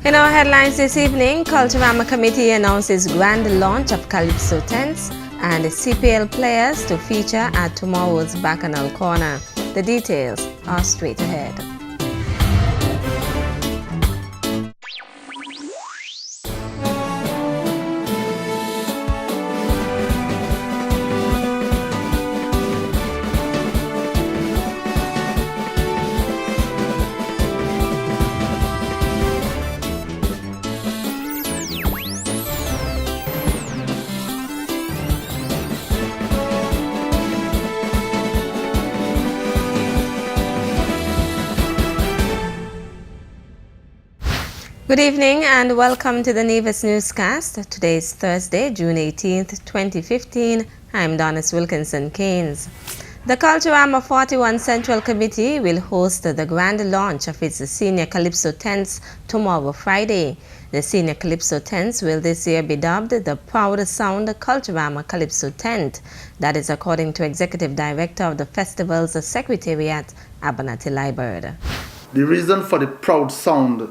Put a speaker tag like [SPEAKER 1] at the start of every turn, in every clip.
[SPEAKER 1] In our headlines this evening, Culturama Committee announces grand launch of Calypso tents and CPL players to feature at tomorrow's Bacchanal Corner. The details are straight ahead. Good evening and welcome to the Nevis Newscast. Today is Thursday, June 18th, 2015. I'm Donis Wilkinson-Keynes. The Culturama 41 Central Committee will host the grand launch of its Senior Calypso tents tomorrow, Friday. The Senior Calypso tents will this year be dubbed the Proud Sound Culturama Calypso tent. That is according to Executive Director of the festival's Secretariat, Abonaty Liburd.
[SPEAKER 2] The reason for the Proud Sound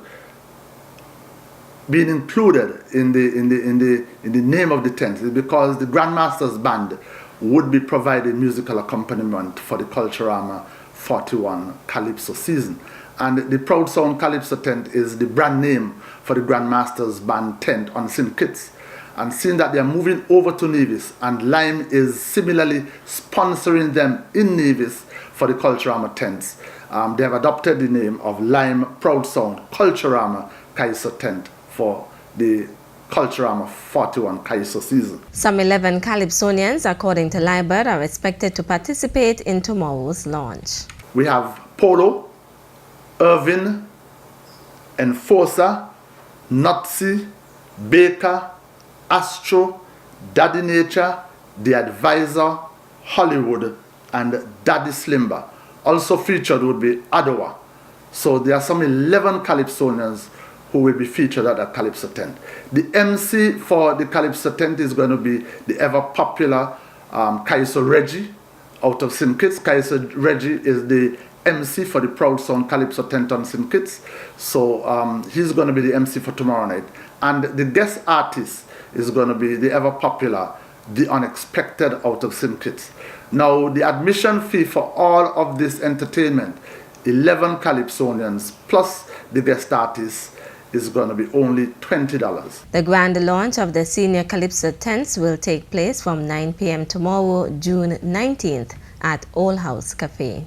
[SPEAKER 2] being included in the name of the tent is because the Grandmasters Band would be providing musical accompaniment for the Culturama 41 Calypso season. And the Proud Sound Calypso tent is the brand name for the Grandmasters Band tent on St. Kitts. And seeing that they are moving over to Nevis and Lime is similarly sponsoring them in Nevis for the Culturama tents, they have adopted the name of Lime Proud Sound Culturama Calypso tent for the Culturama 41 Calypso season.
[SPEAKER 1] Some 11 Calypsonians, according to Liburd, are expected to participate in tomorrow's launch.
[SPEAKER 2] We have Polo, Irvin, Enforcer, Nutsi, Baker, Astro, Daddy Nature, The Advisor, Hollywood, and Daddy Slimber. Also featured would be Adowa. So there are some 11 Calypsonians who will be featured at the Calypso tent. The MC for the Calypso tent is going to be the ever popular Kaiso Reggie out of St. Kitts. Kaiso Reggie is the MC for the Proud Sound Calypso tent on St. Kitts. So he's going to be the MC for tomorrow night. And the guest artist is going to be the ever popular The Unexpected out of St. Kitts. Now the admission fee for all of this entertainment, 11 Calypsonians plus the guest artists, is going to be only $20.
[SPEAKER 1] The grand launch of the Senior Calypso tents will take place from 9 p.m. tomorrow, June 19th at Old House Cafe.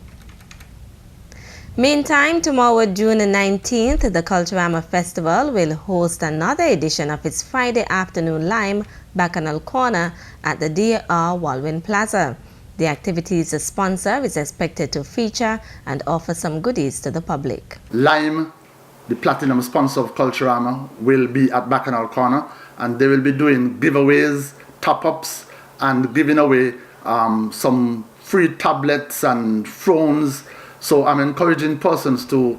[SPEAKER 1] Meantime, tomorrow, June 19th, the Culturama Festival will host another edition of its Friday afternoon Lime Bacchanal Corner at the D.R. Walwyn Plaza. The activity's sponsor is expected to feature and offer some goodies to the public.
[SPEAKER 2] Lime, the platinum sponsor of Culturama, will be at Bacchanal Corner, and they will be doing giveaways, top-ups, and giving away some free tablets and phones. So I'm encouraging persons to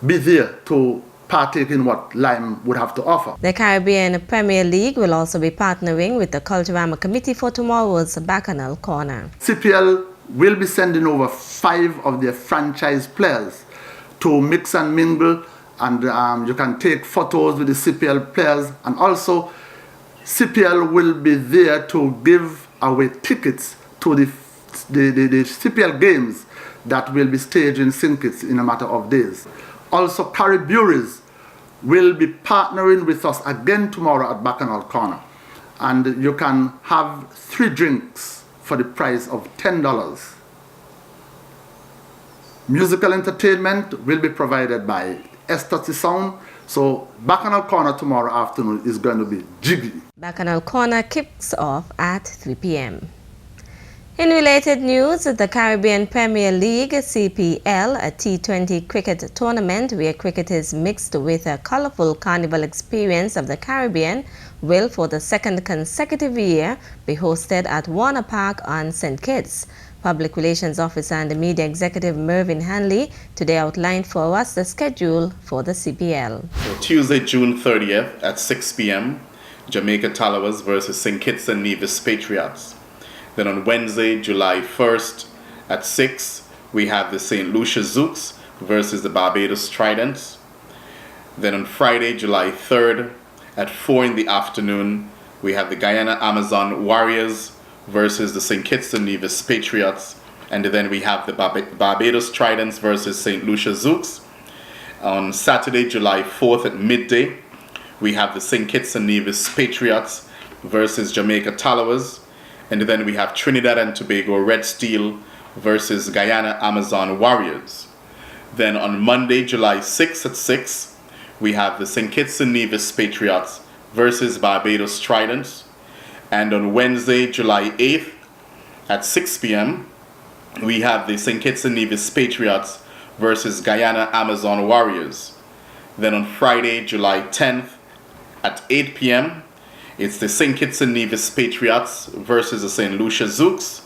[SPEAKER 2] be there to partake in what Lime would have to offer.
[SPEAKER 1] The Caribbean Premier League will also be partnering with the Culturama Committee for tomorrow's Bacchanal Corner.
[SPEAKER 2] CPL will be sending over 5 of their franchise players to mix and mingle, and you can take photos with the CPL players, and also CPL will be there to give away tickets to the CPL games that will be staged in St. Kitts in a matter of days. Also, Caribbeans will be partnering with us again tomorrow at Bacchanal Corner, and you can have 3 drinks for the price of $10. Musical entertainment will be provided by Estati Sound. So Bacchanal Corner tomorrow afternoon is going to be jiggy.
[SPEAKER 1] Bacchanal Corner kicks off at 3 p.m. In related news, the Caribbean Premier League CPL, a T20 cricket tournament where cricket is mixed with a colorful carnival experience of the Caribbean, will for the second consecutive year be hosted at Warner Park on St. Kitts. Public Relations Officer and Media Executive Mervin Hanley today outlined for us the schedule for the CPL.
[SPEAKER 3] So Tuesday, June 30th at 6 p.m., Jamaica Tallawahs versus St. Kitts and Nevis Patriots. Then on Wednesday, July 1st at 6, we have the St. Lucia Zooks versus the Barbados Tridents. Then on Friday, July 3rd, at 4 in the afternoon, we have the Guyana Amazon Warriors versus the St. Kitts and Nevis Patriots. And then we have the Barbados Tridents versus St. Lucia Zouks. On Saturday, July 4th at midday, we have the St. Kitts and Nevis Patriots versus Jamaica Tallawahs. And then we have Trinidad and Tobago Red Steel versus Guyana Amazon Warriors. Then on Monday, July 6th at 6, we have the St. Kitts and Nevis Patriots versus Barbados Tridents. And on Wednesday, July 8th at 6 p.m., we have the St. Kitts and Nevis Patriots versus Guyana Amazon Warriors. Then on Friday, July 10th at 8 p.m., it's the St. Kitts and Nevis Patriots versus the St. Lucia Zouks.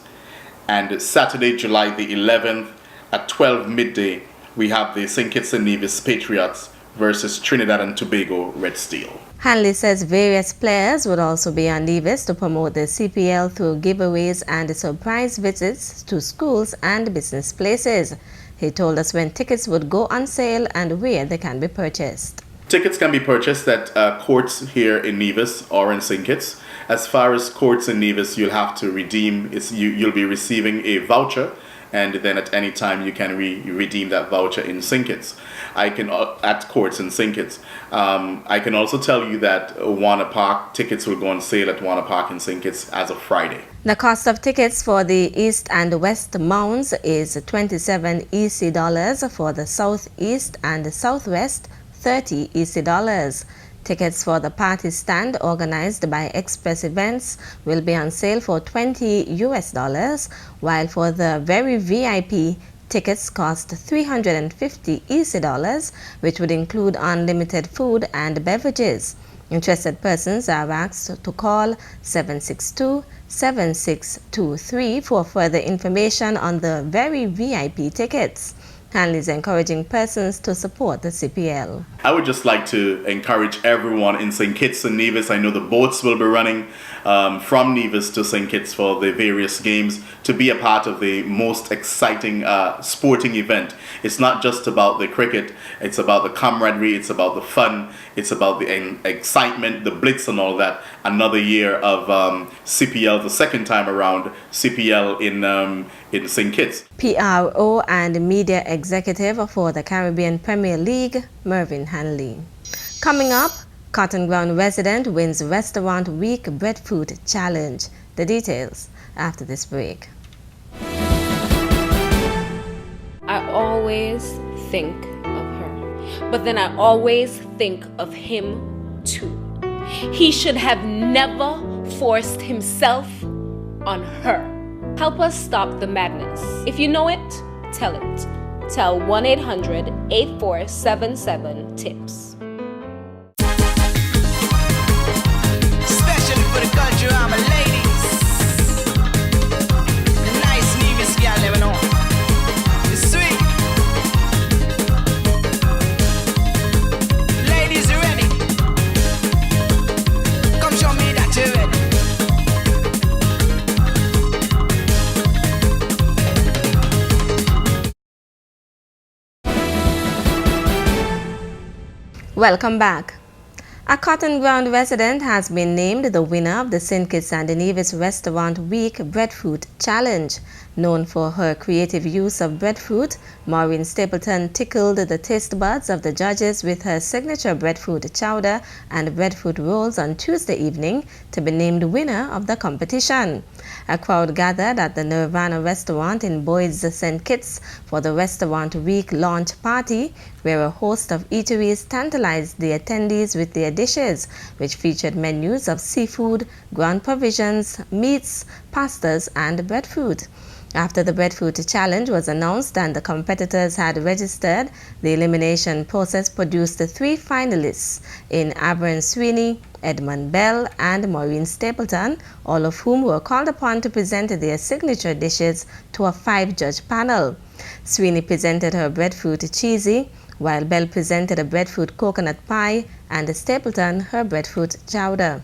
[SPEAKER 3] And Saturday, July the 11th at 12 midday, we have the St. Kitts and Nevis Patriots versus Trinidad and Tobago Red Steel.
[SPEAKER 1] Hanley says various players would also be on Nevis to promote the CPL through giveaways and surprise visits to schools and business places. He told us when tickets would go on sale and where they can be purchased.
[SPEAKER 3] Tickets can be purchased at courts here in Nevis or in St. Kitts. As far as courts in Nevis, you'll have to redeem, you'll be receiving a voucher, and then at any time you can redeem that voucher in St. Kitts. At courts in St. Kitts. I can also tell you that Warner Park tickets will go on sale at Warner Park in St. Kitts as of Friday.
[SPEAKER 1] The cost of tickets for the East and West Mounds is 27 EC dollars, for the Southeast and Southwest 30 EC dollars. Tickets for the party stand organized by Express Events will be on sale for 20 US dollars, while for the very VIP, tickets cost 350 EC dollars, which would include unlimited food and beverages. Interested persons are asked to call 762-7623 for further information on the very VIP tickets. Hanley is encouraging persons to support the CPL.
[SPEAKER 3] I would just like to encourage everyone in St. Kitts and Nevis. I know the boats will be running from Nevis to St. Kitts for the various games to be a part of the most exciting sporting event. It's not just about the cricket, it's about the camaraderie, it's about the fun, it's about the excitement, the blitz and all that. Another year of CPL, the second time around CPL in St. Kitts.
[SPEAKER 1] PRO and media executive for the Caribbean Premier League, Mervin Hanley. Coming up, Cotton Ground resident wins Restaurant Week Breadfruit Challenge. The details after this break.
[SPEAKER 4] I always think of her, but then I always think of him too. He should have never forced himself on her. Help us stop the madness. If you know it, tell it. Tell 1-800-8477-TIPS.
[SPEAKER 5] Especially for the country, I'm a ladies. The nice Nevis girl living on. It's sweet. Ladies, you ready? Come show me that you're ready.
[SPEAKER 1] Welcome back. A Cotton Ground resident has been named the winner of the St. Kitts and Nevis Restaurant Week Breadfruit Challenge. Known for her creative use of breadfruit, Maureen Stapleton tickled the taste buds of the judges with her signature breadfruit chowder and breadfruit rolls on Tuesday evening to be named winner of the competition. A crowd gathered at the Nirvana restaurant in Boyd's, St. Kitts for the Restaurant Week launch party, where a host of eateries tantalized the attendees with their dishes, which featured menus of seafood, ground provisions, meats, pastas, and breadfruit. After the breadfruit challenge was announced and the competitors had registered, the elimination process produced 3 finalists in Abram Sweeney, Edmund Bell, and Maureen Stapleton, all of whom were called upon to present their signature dishes to a 5-judge panel. Sweeney presented her breadfruit cheesy, while Bell presented a breadfruit coconut pie, and Stapleton her breadfruit chowder.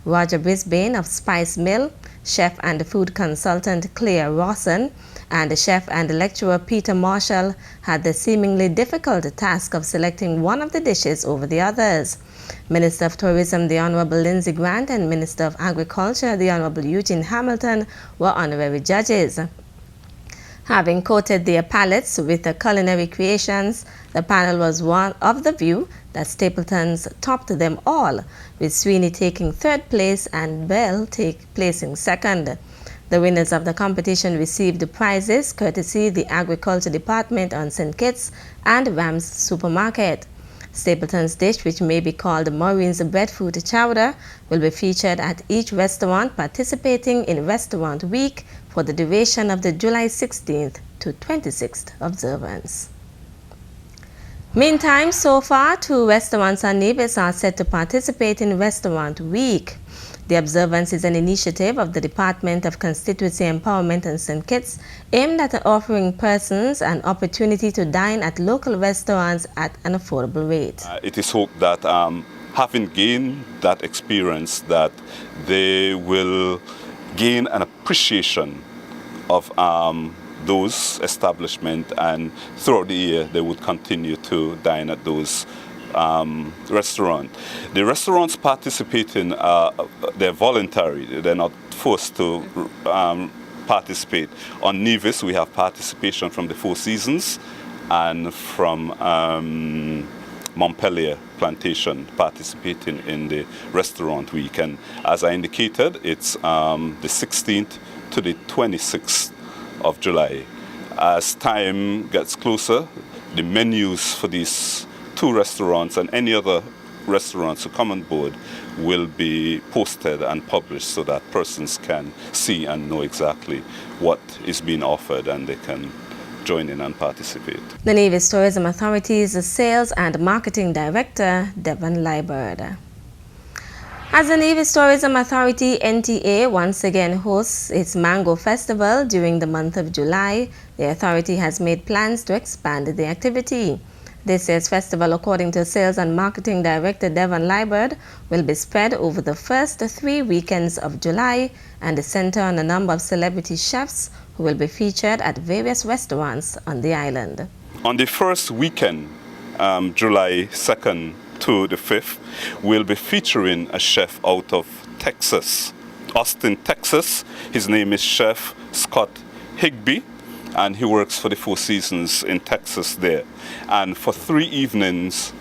[SPEAKER 1] Roger Brisbane of Spice Mill, chef and food consultant Claire Rawson, and the chef and the lecturer Peter Marshall had the seemingly difficult task of selecting one of the dishes over the others. Minister of Tourism, the Honorable Lindsay Grant, and Minister of Agriculture, the Honorable Eugene Hamilton, were honorary judges. Having coated their palates with the culinary creations, the panel was one of the view that Stapleton's topped them all, with Sweeney taking third place and Bell placing second. The winners of the competition received prizes courtesy the Agriculture Department on St. Kitts and Rams Supermarket. Stapleton's dish, which may be called Maureen's Breadfruit Chowder, will be featured at each restaurant participating in Restaurant Week for the duration of the July 16th to 26th observance. Meantime, so far, 2 restaurants on Nevis are set to participate in Restaurant Week. The observance is an initiative of the Department of Constituency Empowerment in St. Kitts aimed at offering persons an opportunity to dine at local restaurants at an affordable rate.
[SPEAKER 6] It is hoped that having gained that experience, that they will gain an appreciation of those establishments, and throughout the year they would continue to dine at those restaurant. The restaurants participating, they're voluntary, they're not forced to participate. On Nevis, we have participation from the Four Seasons and from Montpelier Plantation participating in the Restaurant Week. And as I indicated, it's the 16th to the 26th of July. As time gets closer, the menus for these 2 restaurants and any other restaurants who come on board will be posted and published so that persons can see and know exactly what is being offered and they can join in and participate.
[SPEAKER 1] The Nevis Tourism Authority's Sales and Marketing Director, Devon Liburd. As the Nevis Tourism Authority, NTA, once again hosts its Mango Festival during the month of July, the authority has made plans to expand the activity. This year's festival, according to Sales and Marketing Director Devon Liburd, will be spread over the first 3 weekends of July and center on a number of celebrity chefs who will be featured at various restaurants on the island.
[SPEAKER 6] On the first weekend, July 2nd to the 5th, we'll be featuring a chef out of Texas, Austin, Texas. His name is Chef Scott Higby, and he works for the Four Seasons in Texas there. And for 3 evenings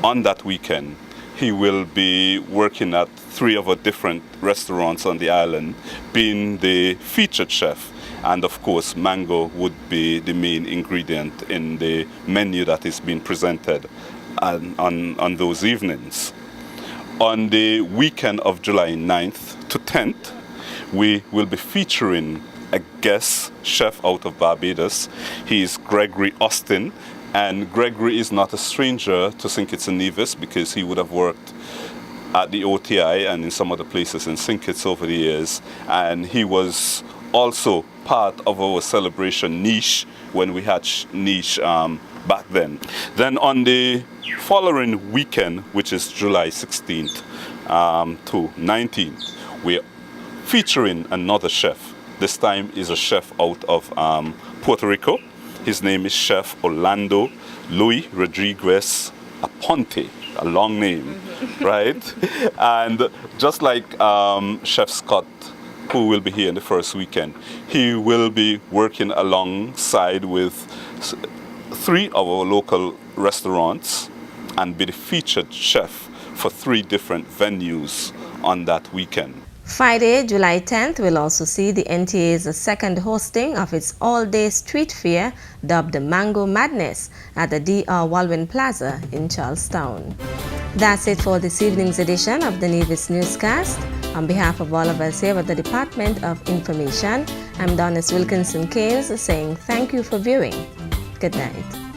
[SPEAKER 6] on that weekend, he will be working at 3 of our different restaurants on the island, being the featured chef. And of course, mango would be the main ingredient in the menu that is being presented on those evenings. On the weekend of July 9th to 10th, we will be featuring a guest chef out of Barbados. He is Gregory Austin, and Gregory is not a stranger to St. Kitts and Nevis because he would have worked at the OTI and in some other places in St. Kitts over the years, and he was also part of our celebration niche when we had niche back then. Then on the following weekend, which is July 16th to 19th, we're featuring another chef. This time is a chef out of Puerto Rico. His name is Chef Orlando Luis Rodriguez Aponte, a long name, right? And just like Chef Scott, who will be here in the first weekend, he will be working alongside with 3 of our local restaurants and be the featured chef for 3 different venues on that weekend.
[SPEAKER 1] Friday, July 10th, will also see the NTA's second hosting of its all-day street fair dubbed Mango Madness at the DR Walwyn Plaza in Charlestown. That's it for this evening's edition of the Nevis Newscast. On behalf of all of us here at the Department of Information, I'm Donis Wilkinson Keynes saying thank you for viewing. Good night.